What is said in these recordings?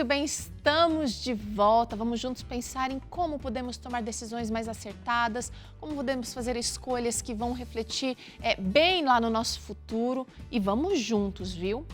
Muito bem, estamos de volta. Vamos juntos pensar em como podemos tomar decisões mais acertadas, como podemos fazer escolhas que vão refletir bem lá no nosso futuro. E vamos juntos, viu?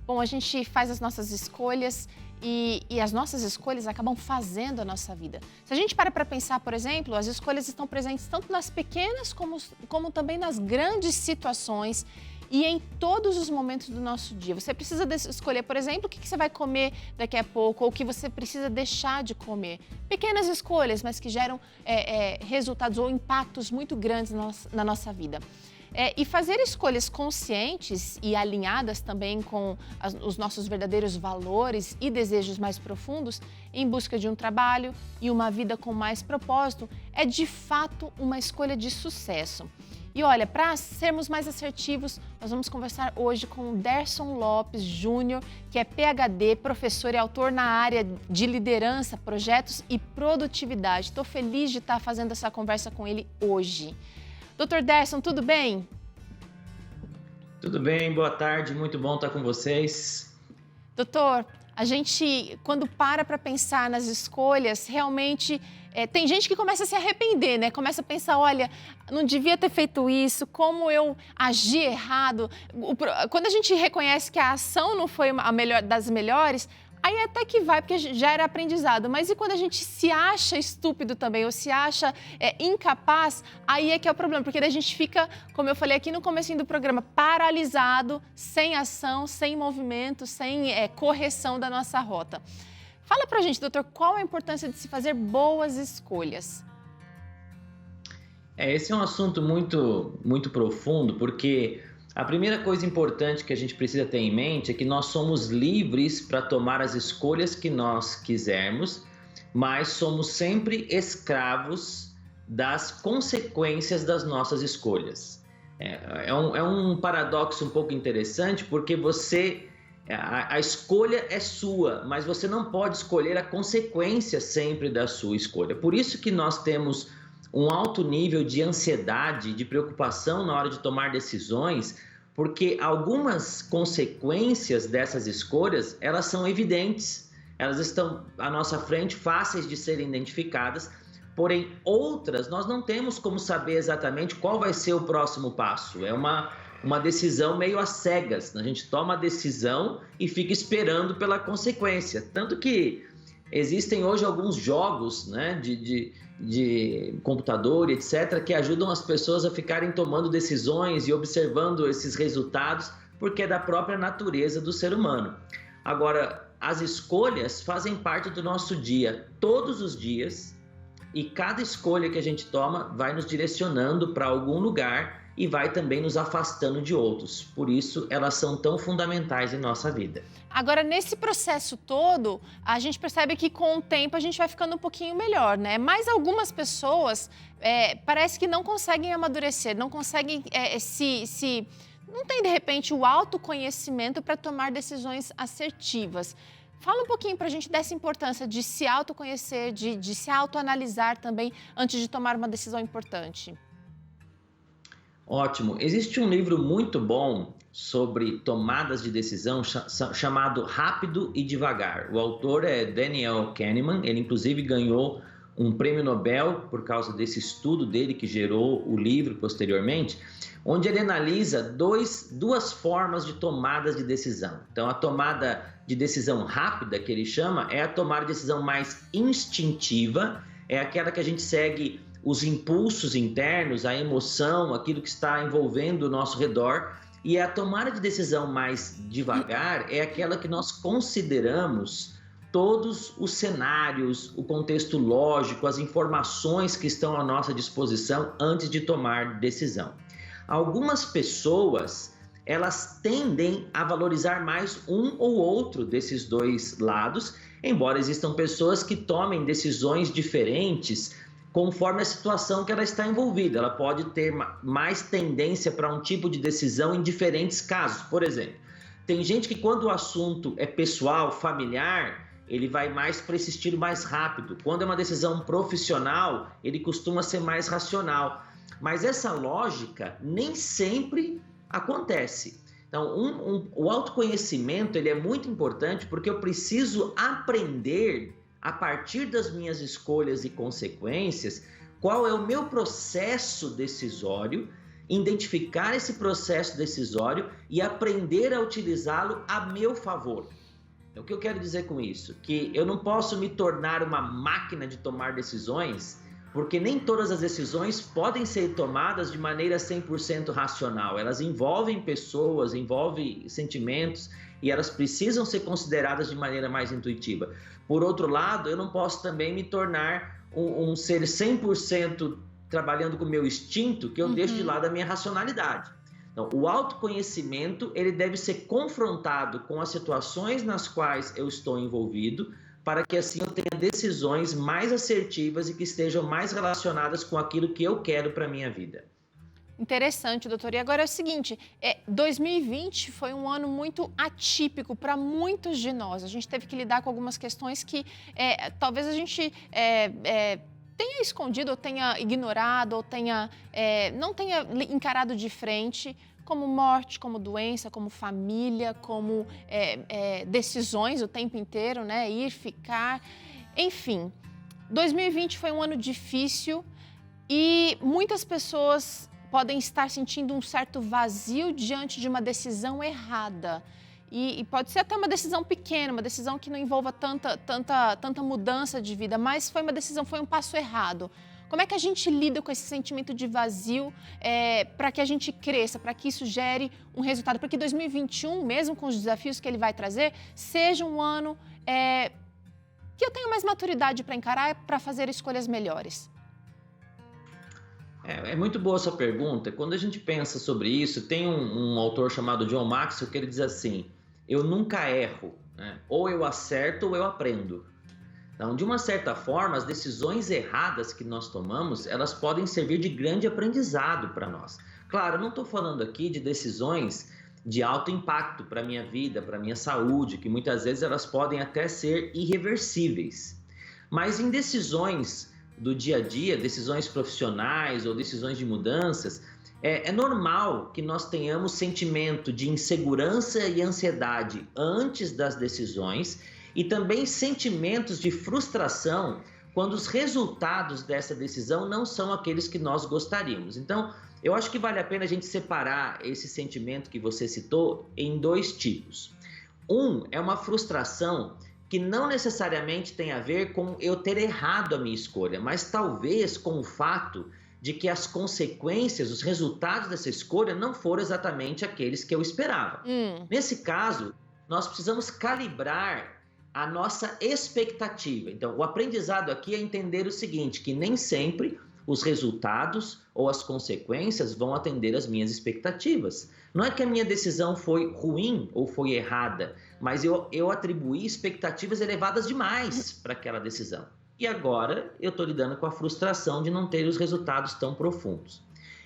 Bom, a gente faz as nossas escolhas e as nossas escolhas acabam fazendo a nossa vida. Se a gente para pensar, por exemplo, as escolhas estão presentes tanto nas pequenas como também nas grandes situações e em todos os momentos do nosso dia. Você precisa escolher, por exemplo, o que você vai comer daqui a pouco ou o que você precisa deixar de comer. Pequenas escolhas, mas que geram resultados ou impactos muito grandes na nossa vida. E fazer escolhas conscientes e alinhadas também com os nossos verdadeiros valores e desejos mais profundos em busca de um trabalho e uma vida com mais propósito é de fato uma escolha de sucesso. E olha, para sermos mais assertivos, nós vamos conversar hoje com o Derson Lopes Júnior, que é PhD, professor e autor na área de liderança, projetos e produtividade. Estou feliz de estar fazendo essa conversa com ele hoje. Dr. Derson, tudo bem? Tudo bem, boa tarde, muito bom estar com vocês. Doutor, a gente, quando para pensar nas escolhas, realmente tem gente que começa a se arrepender, né? Começa a pensar, olha, não devia ter feito isso, como eu agi errado. Quando a gente reconhece que a ação não foi a melhor das melhores, aí até que vai, porque já era aprendizado. Mas e quando a gente se acha estúpido também, ou se acha incapaz, aí é que é o problema. Porque daí a gente fica, como eu falei aqui no comecinho do programa, paralisado, sem ação, sem movimento, sem correção da nossa rota. Fala pra gente, doutor, qual a importância de se fazer boas escolhas? Esse é um assunto muito profundo, porque a primeira coisa importante que a gente precisa ter em mente é que nós somos livres para tomar as escolhas que nós quisermos, mas somos sempre escravos das consequências das nossas escolhas. É um paradoxo um pouco interessante, porque a escolha é sua, mas você não pode escolher a consequência sempre da sua escolha. Por isso que nós temos um alto nível de ansiedade, de preocupação na hora de tomar decisões, porque algumas consequências dessas escolhas, elas são evidentes, elas estão à nossa frente, fáceis de serem identificadas, porém outras nós não temos como saber exatamente qual vai ser o próximo passo. É uma decisão meio às cegas, a gente toma a decisão e fica esperando pela consequência, tanto que existem hoje alguns jogos, né, de computador, etc., que ajudam as pessoas a ficarem tomando decisões e observando esses resultados, porque é da própria natureza do ser humano. Agora, as escolhas fazem parte do nosso dia, todos os dias, e cada escolha que a gente toma vai nos direcionando para algum lugar e vai também nos afastando de outros. Por isso, elas são tão fundamentais em nossa vida. Agora, nesse processo todo, a gente percebe que com o tempo a gente vai ficando um pouquinho melhor, né? Mas algumas pessoas parece que não conseguem amadurecer, não conseguem não tem, de repente, o autoconhecimento para tomar decisões assertivas. Fala um pouquinho para a gente dessa importância de se autoconhecer, de se autoanalisar também antes de tomar uma decisão importante. Ótimo. Existe um livro muito bom sobre tomadas de decisão chamado Rápido e Devagar. O autor é Daniel Kahneman, ele inclusive ganhou um prêmio Nobel por causa desse estudo dele que gerou o livro posteriormente, onde ele analisa duas formas de tomadas de decisão. Então, a tomada de decisão rápida, que ele chama, é a tomada de decisão mais instintiva, é aquela que a gente segue os impulsos internos, a emoção, aquilo que está envolvendo o nosso redor. E a tomada de decisão mais devagar é aquela que nós consideramos todos os cenários, o contexto lógico, as informações que estão à nossa disposição antes de tomar decisão. Algumas pessoas, elas tendem a valorizar mais um ou outro desses dois lados, embora existam pessoas que tomem decisões diferentes conforme a situação que ela está envolvida. Ela pode ter mais tendência para um tipo de decisão em diferentes casos. Por exemplo, tem gente que quando o assunto é pessoal, familiar, ele vai mais para esse estilo mais rápido. Quando é uma decisão profissional, ele costuma ser mais racional. Mas essa lógica nem sempre acontece. Então, o autoconhecimento ele é muito importante porque eu preciso aprender, a partir das minhas escolhas e consequências, qual é o meu processo decisório, identificar esse processo decisório e aprender a utilizá-lo a meu favor. Então, o que eu quero dizer com isso? Que eu não posso me tornar uma máquina de tomar decisões, porque nem todas as decisões podem ser tomadas de maneira 100% racional. Elas envolvem pessoas, envolvem sentimentos e elas precisam ser consideradas de maneira mais intuitiva. Por outro lado, eu não posso também me tornar um ser 100% trabalhando com o meu instinto, que eu deixo de lado a minha racionalidade. Então, o autoconhecimento ele deve ser confrontado com as situações nas quais eu estou envolvido, para que assim eu tenha decisões mais assertivas e que estejam mais relacionadas com aquilo que eu quero para a minha vida. Interessante, doutor. E agora é o seguinte, 2020 foi um ano muito atípico para muitos de nós. A gente teve que lidar com algumas questões que talvez a gente tenha escondido, ou tenha ignorado, ou não tenha encarado de frente, como morte, como doença, como família, como decisões o tempo inteiro, né? Ir, ficar, enfim. 2020 foi um ano difícil e muitas pessoas podem estar sentindo um certo vazio diante de uma decisão errada. E pode ser até uma decisão pequena, uma decisão que não envolva tanta mudança de vida, mas foi um passo errado. Como é que a gente lida com esse sentimento de vazio para que a gente cresça, para que isso gere um resultado? Para que 2021, mesmo com os desafios que ele vai trazer, seja um ano que eu tenha mais maturidade para encarar, para fazer escolhas melhores. É muito boa a sua pergunta. Quando a gente pensa sobre isso, tem um autor chamado John Maxwell que ele diz assim: eu nunca erro, né? Ou eu acerto ou eu aprendo. Então, de uma certa forma, as decisões erradas que nós tomamos, elas podem servir de grande aprendizado para nós. Claro, eu não estou falando aqui de decisões de alto impacto para a minha vida, para a minha saúde, que muitas vezes elas podem até ser irreversíveis. Mas em decisões do dia a dia, decisões profissionais ou decisões de mudanças, é normal que nós tenhamos sentimento de insegurança e ansiedade antes das decisões e também sentimentos de frustração quando os resultados dessa decisão não são aqueles que nós gostaríamos. Então, eu acho que vale a pena a gente separar esse sentimento que você citou em dois tipos. Um é uma frustração que não necessariamente tem a ver com eu ter errado a minha escolha, mas talvez com o fato de que as consequências, os resultados dessa escolha não foram exatamente aqueles que eu esperava. Nesse caso, nós precisamos calibrar a nossa expectativa. Então, o aprendizado aqui é entender o seguinte, que nem sempre os resultados ou as consequências vão atender às minhas expectativas. Não é que a minha decisão foi ruim ou foi errada, mas eu atribuí expectativas elevadas demais para aquela decisão. E agora eu estou lidando com a frustração de não ter os resultados tão profundos.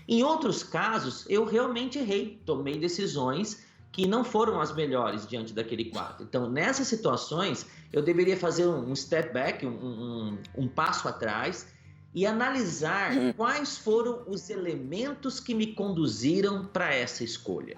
Em outros casos, eu realmente errei, tomei decisões que não foram as melhores diante daquele quadro. Então, nessas situações, eu deveria fazer um step back, um passo atrás, e analisar quais foram os elementos que me conduziram para essa escolha.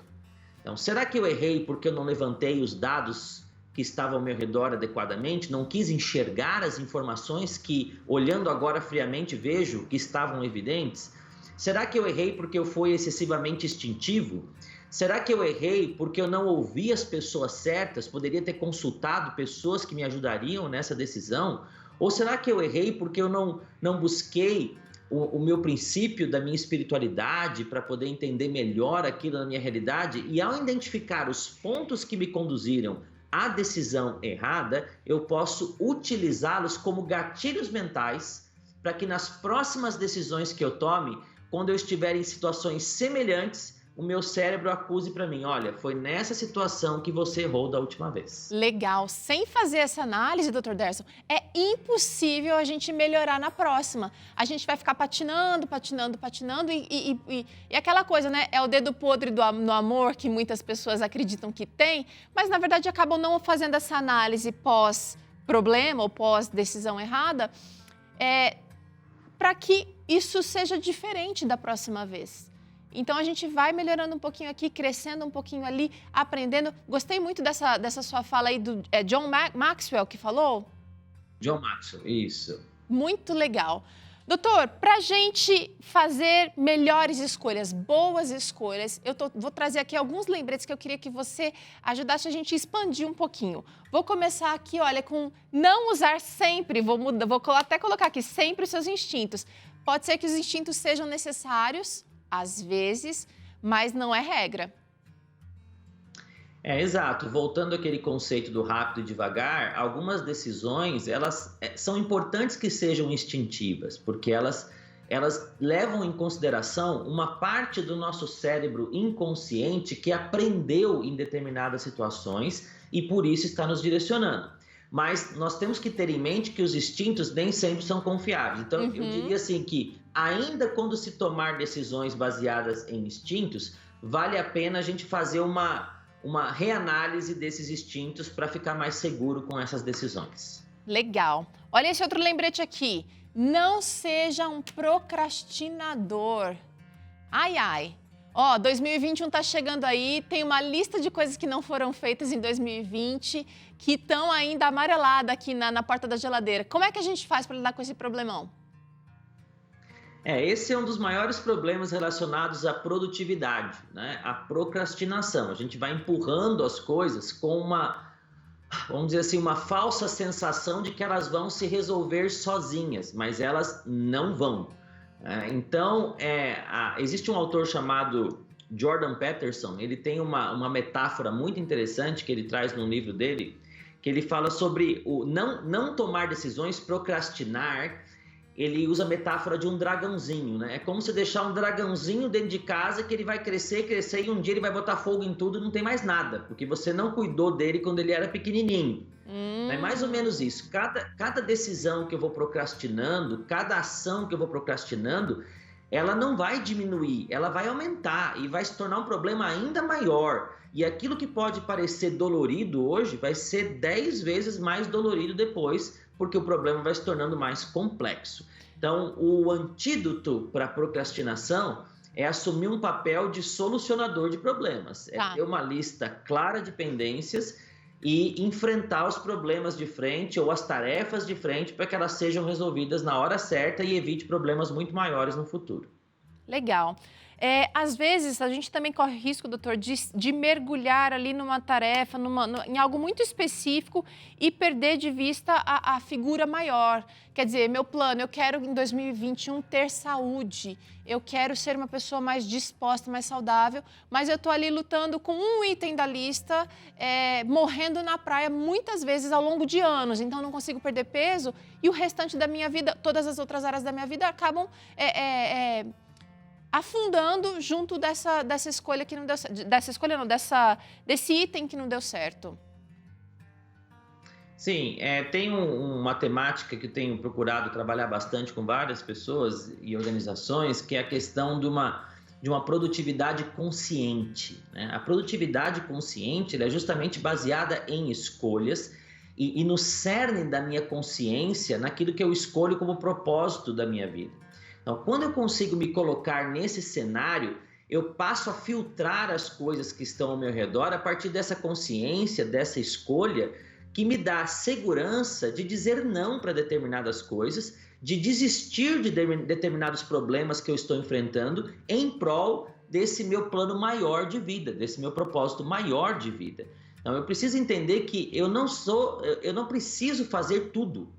Então, será que eu errei porque eu não levantei os dados que estavam ao meu redor adequadamente? Não quis enxergar as informações que, olhando agora friamente, vejo que estavam evidentes? Será que eu errei porque eu fui excessivamente instintivo? Será que eu errei porque eu não ouvi as pessoas certas? Poderia ter consultado pessoas que me ajudariam nessa decisão? Ou será que eu errei porque eu não busquei o meu princípio da minha espiritualidade para poder entender melhor aquilo na minha realidade? E ao identificar os pontos que me conduziram à decisão errada, eu posso utilizá-los como gatilhos mentais para que nas próximas decisões que eu tome, quando eu estiver em situações semelhantes, o meu cérebro acuse para mim, olha, foi nessa situação que você errou da última vez. Legal. Sem fazer essa análise, Dr. Derson, é impossível a gente melhorar na próxima. A gente vai ficar patinando e aquela coisa, né? É o dedo podre no amor que muitas pessoas acreditam que tem, mas na verdade acabam não fazendo essa análise pós-problema ou pós-decisão errada, para que isso seja diferente da próxima vez. Então a gente vai melhorando um pouquinho aqui, crescendo um pouquinho ali, aprendendo. Gostei muito dessa sua fala aí do John Maxwell que falou. John Maxwell, isso. Muito legal. Doutor, para a gente fazer melhores escolhas, boas escolhas, vou trazer aqui alguns lembretes que eu queria que você ajudasse a gente a expandir um pouquinho. Vou começar aqui, olha, com não usar sempre, vou até colocar aqui, sempre os seus instintos. Pode ser que os instintos sejam necessários, às vezes, mas não é regra. Exato. Voltando àquele conceito do rápido e devagar, algumas decisões, elas são importantes que sejam instintivas, porque elas levam em consideração uma parte do nosso cérebro inconsciente que aprendeu em determinadas situações e por isso está nos direcionando. Mas nós temos que ter em mente que os instintos nem sempre são confiáveis. Então, eu diria assim que, ainda quando se tomar decisões baseadas em instintos, vale a pena a gente fazer uma reanálise desses instintos para ficar mais seguro com essas decisões. Legal. Olha esse outro lembrete aqui. Não seja um procrastinador. Ai, ai. 2021 tá chegando aí, tem uma lista de coisas que não foram feitas em 2020, que estão ainda amareladas aqui na porta da geladeira. Como é que a gente faz para lidar com esse problemão? Esse é um dos maiores problemas relacionados à produtividade, né? A procrastinação. A gente vai empurrando as coisas com vamos dizer assim, uma falsa sensação de que elas vão se resolver sozinhas, mas elas não vão. Então, existe um autor chamado Jordan Peterson, ele tem uma metáfora muito interessante que ele traz no livro dele, que ele fala sobre o não tomar decisões, procrastinar. Ele usa a metáfora de um dragãozinho, né? É como se deixar um dragãozinho dentro de casa que ele vai crescer e um dia ele vai botar fogo em tudo e não tem mais nada, porque você não cuidou dele quando ele era pequenininho. É mais ou menos isso. Cada decisão que eu vou procrastinando, cada ação que eu vou procrastinando, ela não vai diminuir, ela vai aumentar e vai se tornar um problema ainda maior. E aquilo que pode parecer dolorido hoje vai ser 10 vezes mais dolorido depois, porque o problema vai se tornando mais complexo. Então, o antídoto para a procrastinação é assumir um papel de solucionador de problemas. É ter uma lista clara de pendências e enfrentar os problemas de frente ou as tarefas de frente para que elas sejam resolvidas na hora certa e evite problemas muito maiores no futuro. Legal. Às vezes, a gente também corre risco, doutor, de mergulhar ali numa tarefa, em algo muito específico e perder de vista a figura maior. Quer dizer, meu plano, eu quero em 2021 ter saúde, eu quero ser uma pessoa mais disposta, mais saudável, mas eu estou ali lutando com um item da lista, morrendo na praia muitas vezes ao longo de anos, então não consigo perder peso e o restante da minha vida, todas as outras áreas da minha vida acabam afundando junto dessa escolha que não deu certo. Dessa escolha não, desse item que não deu certo. Sim, tem uma temática que eu tenho procurado trabalhar bastante com várias pessoas e organizações, que é a questão de uma produtividade consciente, né? A produtividade consciente ela é justamente baseada em escolhas e no cerne da minha consciência, naquilo que eu escolho como propósito da minha vida. Então, quando eu consigo me colocar nesse cenário, eu passo a filtrar as coisas que estão ao meu redor a partir dessa consciência, dessa escolha, que me dá a segurança de dizer não para determinadas coisas, de desistir de determinados problemas que eu estou enfrentando em prol desse meu plano maior de vida, desse meu propósito maior de vida. Então, eu preciso entender que eu não preciso fazer tudo.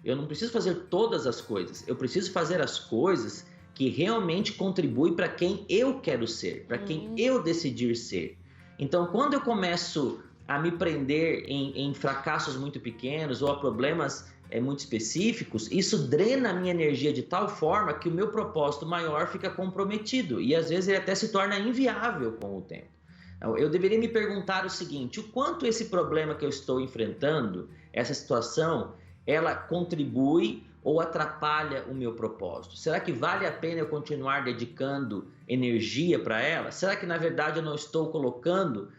Eu não preciso fazer todas as coisas, eu preciso fazer as coisas que realmente contribuem para quem eu quero ser, para quem eu decidir ser. Então, quando eu começo a me prender em fracassos muito pequenos ou a problemas muito específicos, isso drena a minha energia de tal forma que o meu propósito maior fica comprometido e às vezes ele até se torna inviável com o tempo. Então, eu deveria me perguntar o seguinte: o quanto esse problema que eu estou enfrentando, essa situação, ela contribui ou atrapalha o meu propósito? Será que vale a pena eu continuar dedicando energia para ela? Será que, na verdade, eu não estou colocando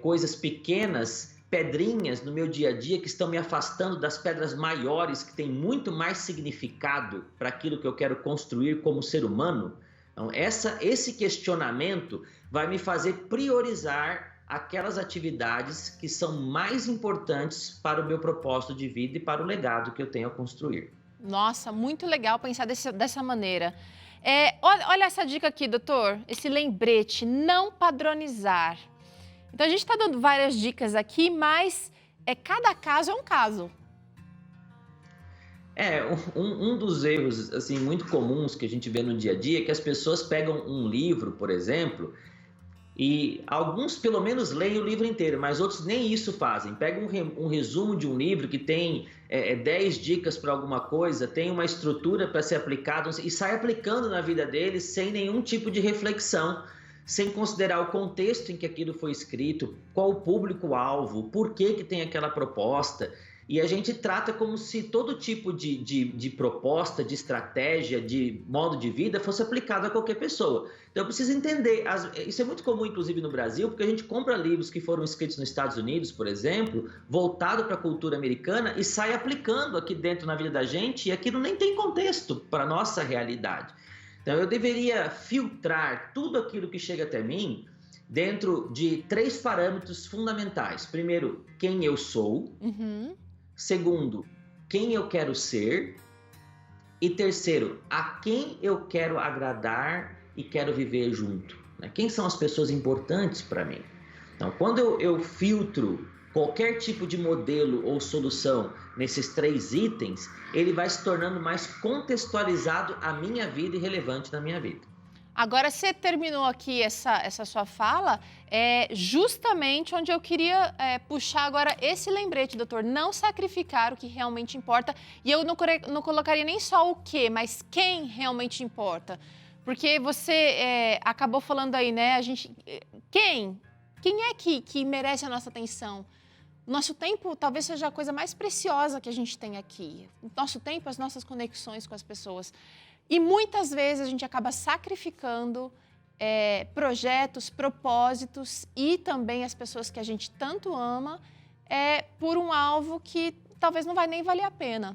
coisas pequenas, pedrinhas no meu dia a dia que estão me afastando das pedras maiores, que têm muito mais significado para aquilo que eu quero construir como ser humano? Então, esse questionamento vai me fazer priorizar aquelas atividades que são mais importantes para o meu propósito de vida e para o legado que eu tenho a construir. Nossa, muito legal pensar dessa maneira. Olha essa dica aqui, doutor, esse lembrete, não padronizar. Então, a gente está dando várias dicas aqui, mas cada caso é um caso. Um dos erros assim, muito comuns que a gente vê no dia a dia é que as pessoas pegam um livro, por exemplo, e alguns pelo menos leem o livro inteiro, mas outros nem isso fazem. Pegam um resumo de um livro que tem 10 dicas para alguma coisa, tem uma estrutura para ser aplicado e sai aplicando na vida deles sem nenhum tipo de reflexão, sem considerar o contexto em que aquilo foi escrito, qual o público-alvo, por que tem aquela proposta. E a gente trata como se todo tipo de proposta, de estratégia, de modo de vida fosse aplicado a qualquer pessoa. Então eu preciso entender, isso é muito comum inclusive no Brasil, porque a gente compra livros que foram escritos nos Estados Unidos, por exemplo, voltado para a cultura americana e sai aplicando aqui dentro na vida da gente e aquilo nem tem contexto para a nossa realidade. Então eu deveria filtrar tudo aquilo que chega até mim dentro de 3 parâmetros fundamentais. Primeiro, quem eu sou. Segundo, quem eu quero ser. E terceiro, a quem eu quero agradar e quero viver junto. Né? Quem são as pessoas importantes para mim? Então, quando eu filtro qualquer tipo de modelo ou solução nesses 3 itens, ele vai se tornando mais contextualizado à minha vida e relevante na minha vida. Agora, você terminou aqui essa sua fala, justamente onde eu queria puxar agora esse lembrete, doutor. Não sacrificar o que realmente importa. E eu não colocaria nem só o que, mas quem realmente importa. Porque você acabou falando aí, né? Quem é que merece a nossa atenção? O nosso tempo talvez seja a coisa mais preciosa que a gente tem aqui. O nosso tempo, as nossas conexões com as pessoas. E muitas vezes a gente acaba sacrificando projetos, propósitos e também as pessoas que a gente tanto ama por um alvo que talvez não vai nem valer a pena.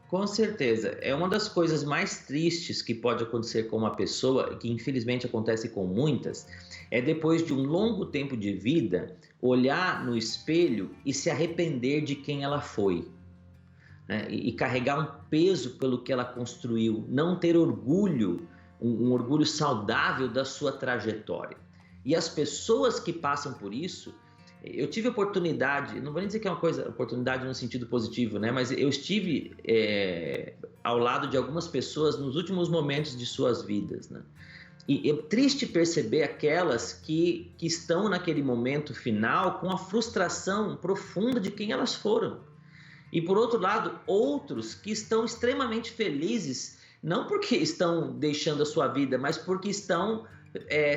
Com certeza. É uma das coisas mais tristes que pode acontecer com uma pessoa, que infelizmente acontece com muitas, é depois de um longo tempo de vida, olhar no espelho e se arrepender de quem ela foi. Né? E carregar um peso pelo que ela construiu, não ter orgulho, um orgulho saudável da sua trajetória. E as pessoas que passam por isso, eu tive oportunidade, não vou nem dizer que é uma oportunidade no sentido positivo, né? Mas eu estive ao lado de algumas pessoas nos últimos momentos de suas vidas, né? E é triste perceber aquelas que estão naquele momento final com a frustração profunda de quem elas foram. E, por outro lado, outros que estão extremamente felizes, não porque estão deixando a sua vida, mas porque estão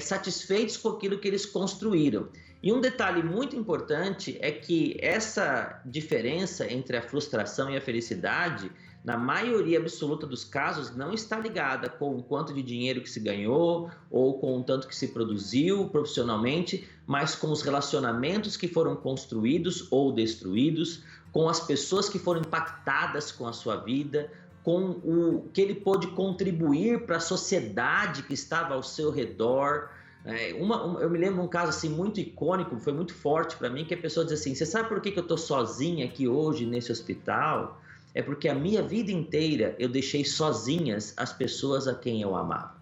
satisfeitos com aquilo que eles construíram. E um detalhe muito importante é que essa diferença entre a frustração e a felicidade, na maioria absoluta dos casos, não está ligada com o quanto de dinheiro que se ganhou ou com o tanto que se produziu profissionalmente, mas com os relacionamentos que foram construídos ou destruídos, com as pessoas que foram impactadas com a sua vida, com o que ele pôde contribuir para a sociedade que estava ao seu redor. Eu me lembro de um caso assim, muito icônico, foi muito forte para mim, que a pessoa diz assim: você sabe por que eu estou sozinha aqui hoje nesse hospital? É porque a minha vida inteira eu deixei sozinhas as pessoas a quem eu amava.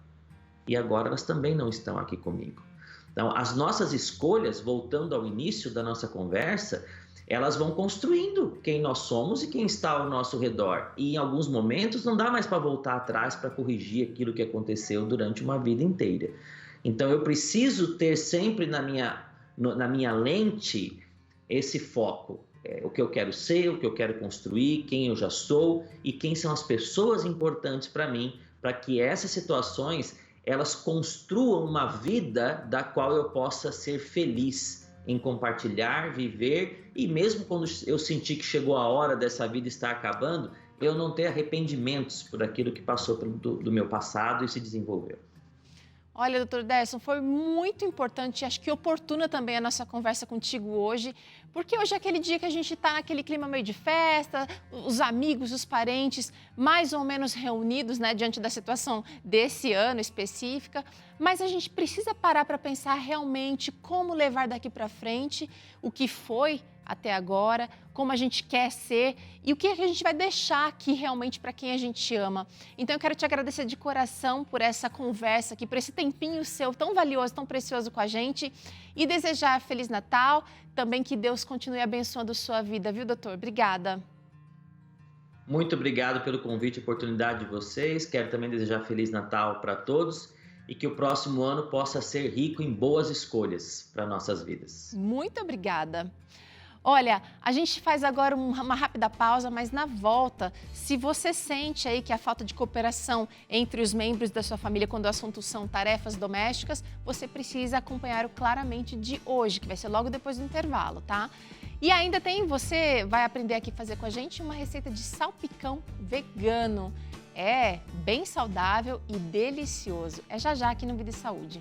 E agora elas também não estão aqui comigo. Então, as nossas escolhas, voltando ao início da nossa conversa, elas vão construindo quem nós somos e quem está ao nosso redor. E em alguns momentos não dá mais para voltar atrás para corrigir aquilo que aconteceu durante uma vida inteira. Então eu preciso ter sempre na minha lente esse foco. O que eu quero ser, o que eu quero construir, quem eu já sou e quem são as pessoas importantes para mim, para que essas situações elas construam uma vida da qual eu possa ser feliz em compartilhar, viver, e mesmo quando eu sentir que chegou a hora dessa vida estar acabando, eu não ter arrependimentos por aquilo que passou do meu passado e se desenvolveu. Olha, doutor Derson, foi muito importante, acho que oportuna também a nossa conversa contigo hoje, porque hoje é aquele dia que a gente está naquele clima meio de festa, os amigos, os parentes, mais ou menos reunidos, né, diante da situação desse ano específica, mas a gente precisa parar para pensar realmente como levar daqui para frente o que foi até agora, como a gente quer ser e o que a gente vai deixar aqui realmente para quem a gente ama. Então eu quero te agradecer de coração por essa conversa aqui, por esse tempinho seu tão valioso, tão precioso com a gente e desejar Feliz Natal, também que Deus continue abençoando sua vida, viu, doutor? Obrigada. Muito obrigado pelo convite e oportunidade de vocês. Quero também desejar Feliz Natal para todos e que o próximo ano possa ser rico em boas escolhas para nossas vidas. Muito obrigada. Olha, a gente faz agora uma rápida pausa, mas na volta, se você sente aí que a falta de cooperação entre os membros da sua família quando o assunto são tarefas domésticas, você precisa acompanhar o Claramente de hoje, que vai ser logo depois do intervalo, tá? E ainda você vai aprender aqui a fazer com a gente uma receita de salpicão vegano. É bem saudável e delicioso. É já já aqui no Vida e Saúde.